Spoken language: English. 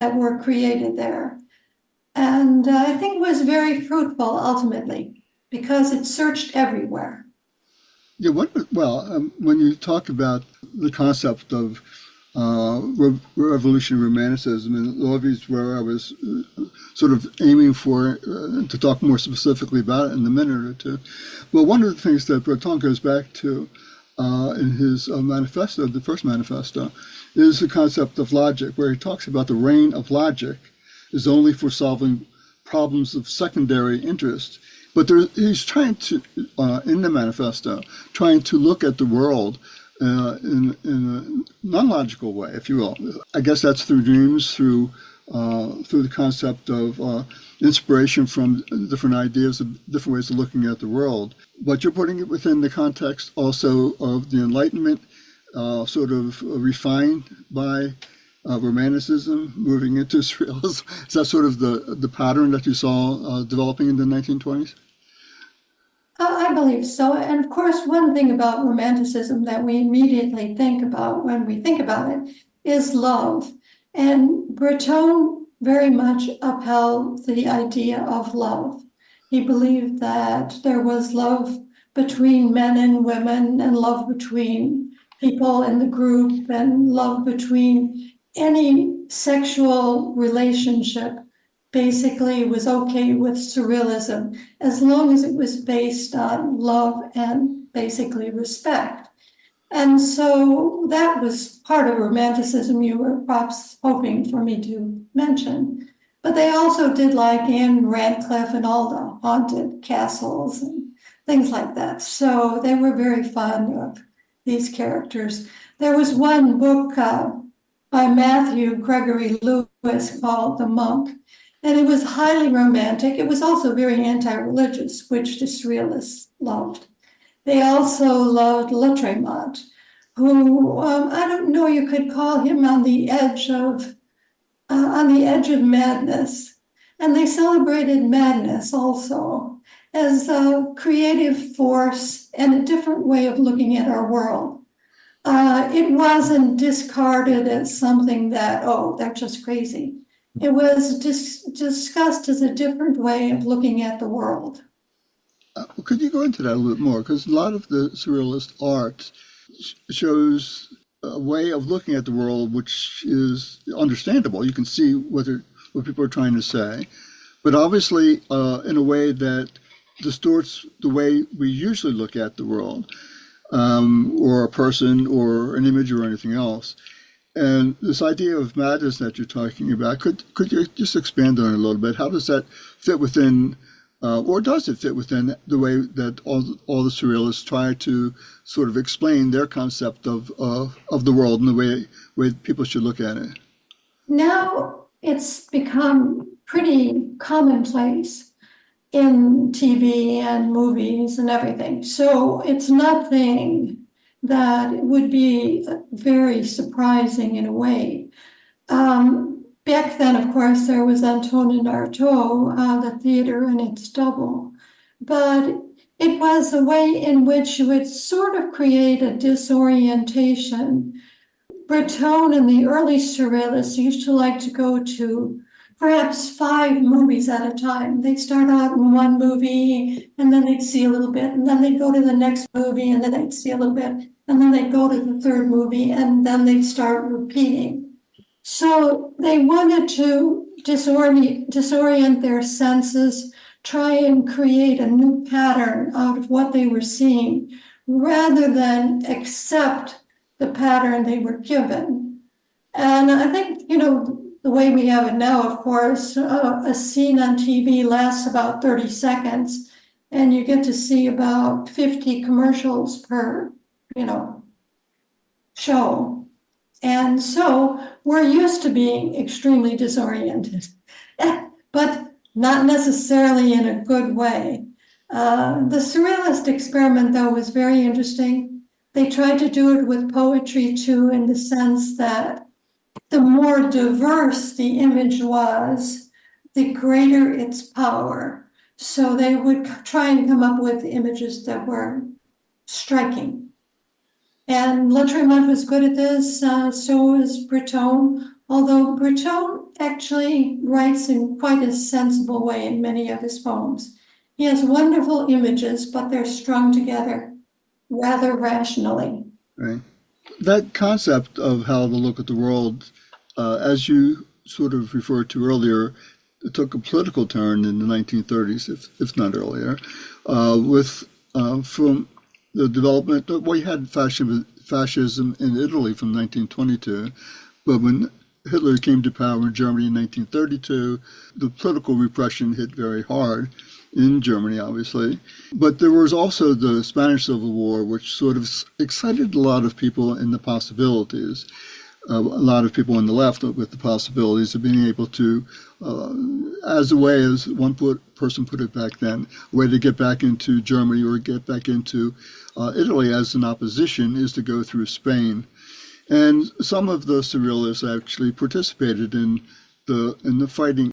that were created there. And I think it was very fruitful ultimately because it searched everywhere. Yeah, when you talk about the concept of revolutionary romanticism, and all these where I was sort of aiming for to talk more specifically about it in a minute or two. Well, one of the things that Breton goes back to in his manifesto, the first manifesto, is the concept of logic, where he talks about the reign of logic is only for solving problems of secondary interest. But he's trying to, in the manifesto, trying to look at the world in a non-logical way, if you will. I guess that's through dreams, through the concept of inspiration from different ideas, different ways of looking at the world. But you're putting it within the context also of the Enlightenment, sort of refined by Romanticism, moving into Surrealism. Is that sort of the pattern that you saw developing in the 1920s? I believe so. And of course, one thing about Romanticism that we immediately think about when we think about it is love. And Breton very much upheld the idea of love. He believed that there was love between men and women, and love between people in the group, and love between any sexual relationship basically was okay with surrealism as long as it was based on love and basically respect. And so that was part of romanticism you were perhaps hoping for me to mention. But they also did like Anne Radcliffe and all the haunted castles and things like that. So they were very fond of these characters. There was one book by Matthew Gregory Lewis called The Monk, and it was highly romantic. It was also very anti-religious, which the Surrealists loved. They also loved Latremont, who I don't know, you could call him on the edge of madness. And they celebrated madness also as a creative force and a different way of looking at our world. It wasn't discarded as something that, oh, they're just crazy. It was discussed as a different way of looking at the world. Could you go into that a little bit more? Because a lot of the surrealist art shows a way of looking at the world which is understandable. You can see what people are trying to say, but obviously in a way that distorts the way we usually look at the world, or a person, or an image, or anything else. And this idea of madness that you're talking about, could you just expand on it a little bit? How does that fit within, or does it fit within the way that all the surrealists try to sort of explain their concept of the world and the way people should look at it? Now it's become pretty commonplace in TV and movies and everything. So it's nothing that would be very surprising in a way. Back then, of course, there was Antonin Artaud, the theater and its double, but it was a way in which you would sort of create a disorientation. Breton and the early surrealists used to like to go to perhaps 5 movies at a time. They'd start out in one movie, and then they'd see a little bit, and then they'd go to the next movie, and then they'd see a little bit, and then they'd go to the third movie, and then they'd start repeating. So they wanted to disorient their senses, try and create a new pattern out of what they were seeing, rather than accept the pattern they were given. And I think, the way we have it now, of course, a scene on TV lasts about 30 seconds, and you get to see about 50 commercials per, show. And so we're used to being extremely disoriented, but not necessarily in a good way. The surrealist experiment, though, was very interesting. They tried to do it with poetry, too, in the sense that the more diverse the image was, the greater its power. So they would try and come up with images that were striking. And Latremont was good at this, so was Breton, Although Breton actually writes in quite a sensible way in many of his poems. He has wonderful images, but they're strung together rather rationally. Right. That concept of how to look at the world, as you sort of referred to earlier, it took a political turn in the 1930s, if not earlier, with from the development. We had fascism in Italy from 1922, but when Hitler came to power in Germany in 1932, the political repression hit very hard in Germany, obviously. But there was also the Spanish Civil War, which sort of excited a lot of people in the possibilities. A lot of people on the left with the possibilities of being able to, as a way, as person put it back then, a way to get back into Germany or get back into Italy as an opposition is to go through Spain. And some of the surrealists actually participated in the fighting